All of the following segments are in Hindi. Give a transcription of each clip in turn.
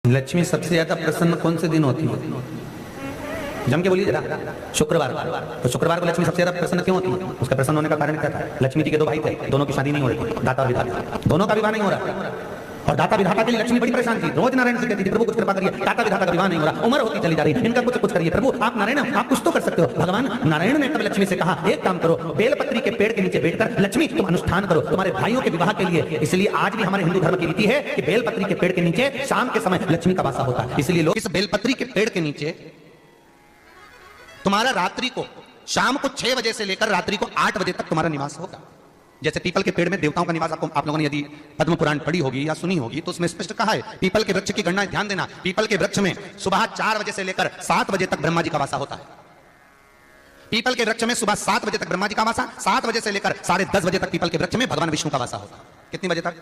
लक्ष्मी सबसे ज्यादा प्रसन्न कौन से दिन होती है? जम के बोलिए जरा। शुक्रवार। तो शुक्रवार को लक्ष्मी सबसे ज्यादा प्रसन्न क्यों होती है? उसका प्रसन्न होने का कारण क्या था? लक्ष्मी जी के दो भाई थे, दोनों की शादी नहीं हो रही थी, दाता और विधाता, दोनों का विवाह नहीं हो रहा। और दाता विधाता के लिए लक्ष्मी बड़ी परेशान थी, रोज नारायण से कहती थी, प्रभु कुछ कृपा करिए, दाता विधाता का विवाह नहीं हो रहा, उम्र होती चली जा रही है, इनका कुछ करिए प्रभु, आप नारायण आप कुछ तो कर सकते हो। भगवान नारायण ने तब लक्ष्मी से कहा, एक काम करो, बेलपत्री के पेड़ के नीचे बैठकर लक्ष्मी तुम अनुष्ठान करो तुम्हारे भाइयों के विवाह के लिए। इसलिए आज भी हमारे हिंदू धर्म की रीति है कि बेलपत्री के पेड़ के नीचे शाम के समय लक्ष्मी का वासा होता है। इसलिए लोग इस बेलपत्री के पेड़ के नीचे तुम्हारा रात्रि को शाम को 6 बजे से लेकर रात्रि को 8 बजे तक तुम्हारा निवास होगा। जैसे पीपल के पेड़ में देवताओं का निवास आप लोगों ने यदि पद्म पुराण पढ़ी होगी या सुनी होगी तो उसमें स्पष्ट कहा है, पीपल के वृक्ष की गणना ध्यान देना, पीपल के वृक्ष में सुबह 4 बजे से लेकर 7 बजे तक ब्रह्मा जी का वासा होता है। पीपल के वृक्ष में सुबह 7 बजे तक ब्रह्मा जी का वासा, 7 बजे से लेकर 10:30 बजे तक पीपल के वृक्ष में भगवान विष्णु का वासा होता है। कितनी बजे तक?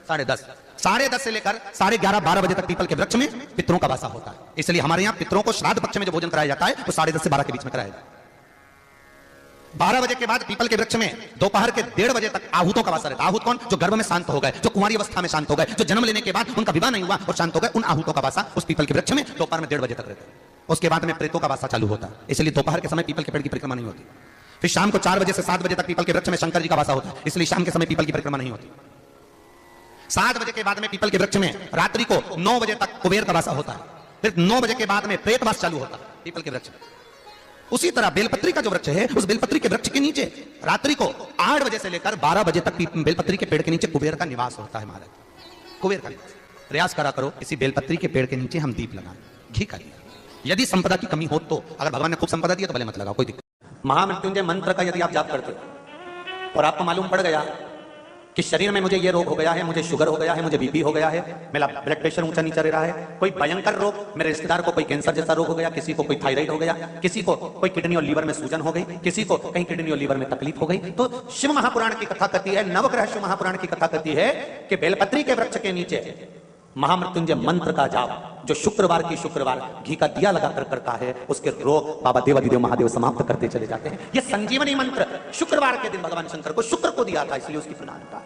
10:30। 10:30 से लेकर 11:30-12 बजे तक पीपल के वृक्ष में पितरों का वासा होता है। इसलिए हमारे यहाँ पितरों को श्राद्ध पक्ष में जो भोजन कराया जाता है वो 10:30 से 12 के बीच में कराया जाता है। 12 बजे के बाद पीपल के वृक्ष में दोपहर के 1:30 बजे तक आहूतों का वासा रहता है। आहूत कौन? जो गर्भ में शांत हो गए, जो कुंवारी अवस्था में शांत हो गए, जो जन्म लेने के बाद उनका विवाह नहीं हुआ और शांत हो गए, उन आहूतों का वासा उस पीपल के वृक्ष में दोपहर में 1:30 बजे तक रहता है। उसके बाद में प्रेतों का वासा चालू होता है। इसलिए दोपहर के समय पीपल के पेड़ की परिक्रमा नहीं होती। फिर शाम को 4 बजे से 7 बजे तक पीपल के वृक्ष में शंकर जी का वासा होता है। इसलिए शाम के समय पीपल की परिक्रमा नहीं होती। 7 बजे के बाद में पीपल के वृक्ष में रात्रि को 9 बजे तक कुबेर का वासा होता है। फिर 9 बजे के बाद में प्रेतवास चालू होता है पीपल के वृक्ष में। उसी तरह बेलपत्री का जो वृक्ष है, उस बेलपत्री के वृक्ष के नीचे रात्रि को 8 बजे से लेकर 12 बजे तक बेलपत्री के पेड़ के नीचे कुबेर का निवास होता है। महाराज कुबेर का निवास। प्रयास करा करो इसी बेलपत्री के पेड़ के नीचे हम दीप लगाएं, घी का दिया। यदि संपदा की कमी हो तो, अगर भगवान ने खूब संपदा दिया तो भले मत लगाओ, कोई दिक्कत। महामृत्युंजय मंत्र का यदि आप जाप करते हो और आपको मालूम पड़ गया कि शरीर में मुझे ये रोग हो गया है, मुझे शुगर हो गया है, मुझे बीपी हो गया है, मेरा ब्लड प्रेशर ऊंचा नीचा रह रहा है, कोई भयंकर रोग, मेरे रिश्तेदार को कोई कैंसर जैसा रोग हो गया, किसी को कोई थायराइड हो गया, किसी को कोई किडनी और लीवर में सूजन हो गई, किसी को कहीं किडनी और लीवर में तकलीफ हो गई, तो शिव महापुराण की कथा कहती है, नवग्रह शिव महापुराण की कथा कहती है कि बेलपत्री के वृक्ष के नीचे महामृत्युंजय मंत्र का जाप जो शुक्रवार की शुक्रवार घी का दिया लगाकर करता है, उसके रोग बाबा देवादिदेव महादेव समाप्त करते चले जाते हैं। यह संजीवनी मंत्र शुक्रवार के दिन भगवान शंकर को शुक्र को दिया था, इसलिए उसकी प्रधानता है।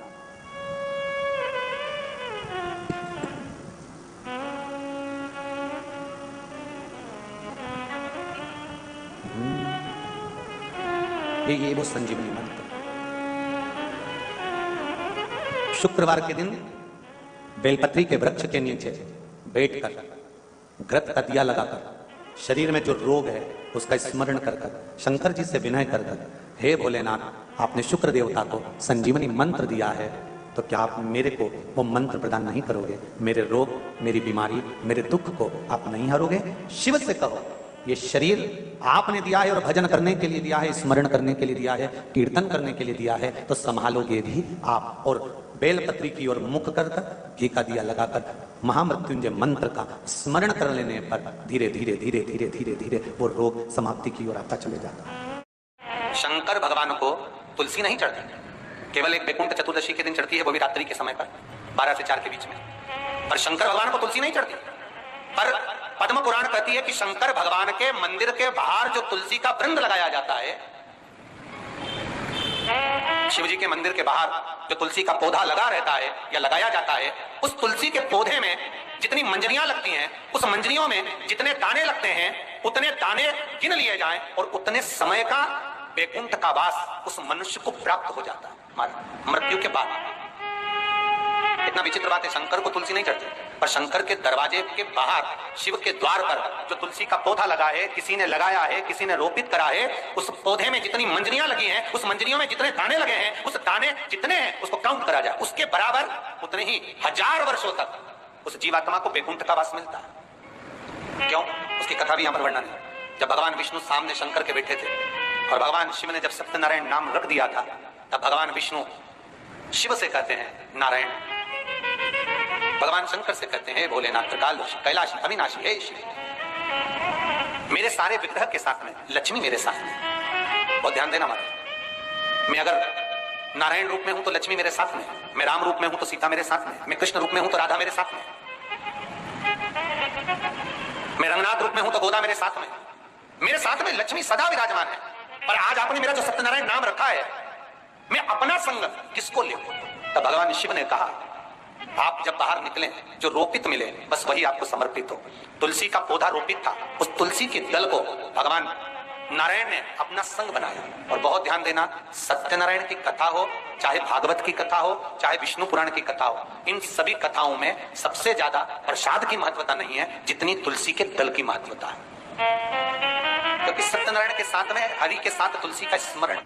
ये वो संजीवनी मंत्र शुक्रवार के दिन बेलपत्री के वृक्ष के नीचे बैठकर घृत का दिया लगाकर शरीर में जो रोग है उसका स्मरण कर शंकर जी से विनय कर हे भोलेनाथ, आपने शुक्र देवता को संजीवनी मंत्र दिया है, तो क्या आप मेरे को वो मंत्र प्रदान नहीं करोगे? मेरे रोग, मेरी बीमारी, मेरे दुख को आप नहीं हरोगे? शिव से कहो ये शरीर आपने दिया है और भजन करने के लिए दिया है, स्मरण करने के लिए दिया है, कीर्तन करने के लिए दिया है, तो संभालोगे भी आप। और बेलपत्री की ओर मुख कर घी का दिया लगाकर महामृत्युंजय मंत्र का स्मरण कर लेने पर धीरे धीरे धीरे धीरे धीरे धीरे वो रोग समाप्ति की ओर आता चले जाता है। शंकर भगवान को तुलसी नहीं चढ़ती, केवल एक वैकुंठ चतुर्दशी के दिन चढ़ती है, वो भी रात्रि के समय पर 12 से 4 के बीच में। पर शंकर भगवान को तुलसी नहीं चढ़ती। पर पद्म पुराण कहती है कि शंकर भगवान के मंदिर के बाहर जो तुलसी का वृंद लगाया जाता है, शिव जी के मंदिर के बाहर जो तुलसी का पौधा लगा रहता है या लगाया जाता है, उस तुलसी के पौधे में जितनी मंजरियां लगती हैं, उस मंजरियों में जितने दाने लगते हैं, उतने दाने गिन लिए जाएं और उतने समय का वैकुंठ का वास उस मनुष्य को प्राप्त हो जाता है मृत्यु के बाद। इतना विचित्र बात है, शंकर को तुलसी नहीं चढ़ती, पर शंकर के दरवाजे के बाहर शिव के द्वार पर जो तुलसी का पौधा लगा है, किसी ने लगाया है, किसी ने रोपित करा है, उस पौधे में जितनी मंजरियां लगी हैं, उस मंजरियों में जितने दाने लगे हैं, उस दाने जितने हैं उसको काउंट करा जाए, उसके बराबर उतने ही 1000 वर्षों तक उस जीवात्मा को वैकुंठ का वास मिलता है। क्यों? उसकी कथा भी यहां पर वर्णन है। जब भगवान विष्णु सामने शंकर के बैठे थे और भगवान शिव ने जब सत्यनारायण नाम रख दिया था, तब भगवान विष्णु शिव से कहते हैं नारायण, भगवान शंकर से कहते हैं भोलेनाथ कैलाशी अविनाशी हे शिव, मेरे सारे विग्रह के साथ में लक्ष्मी मेरे साथ में। बहुत ध्यान देना मत। मैं अगर नारायण रूप में हूं तो लक्ष्मी मेरे साथ में, मैं राम रूप में हूं तो सीता मेरे साथ में, मैं कृष्ण रूप में हूं तो राधा मेरे साथ में, मैं रंगनाथ रूप में हूं तो गोदा मेरे साथ में लक्ष्मी सदा विराजमान है। पर आज आपने मेरा जो सत्यनारायण नाम रखा है, मैं अपना संग किसको ले? तब भगवान शिव ने कहा आप जब बाहर निकले, जो रोपित मिले बस वही आपको समर्पित हो। तुलसी का पौधा रोपित था, उस तुलसी के दल को भगवान नारायण ने अपना संग बनाया। और बहुत ध्यान देना, सत्यनारायण की कथा हो, चाहे भागवत की कथा हो, चाहे विष्णु पुराण की कथा हो, इन सभी कथाओं में सबसे ज्यादा प्रसाद की महत्वता नहीं है जितनी तुलसी के दल की महत्वता है। क्योंकि सत्यनारायण के साथ में हरि के साथ तुलसी का स्मरण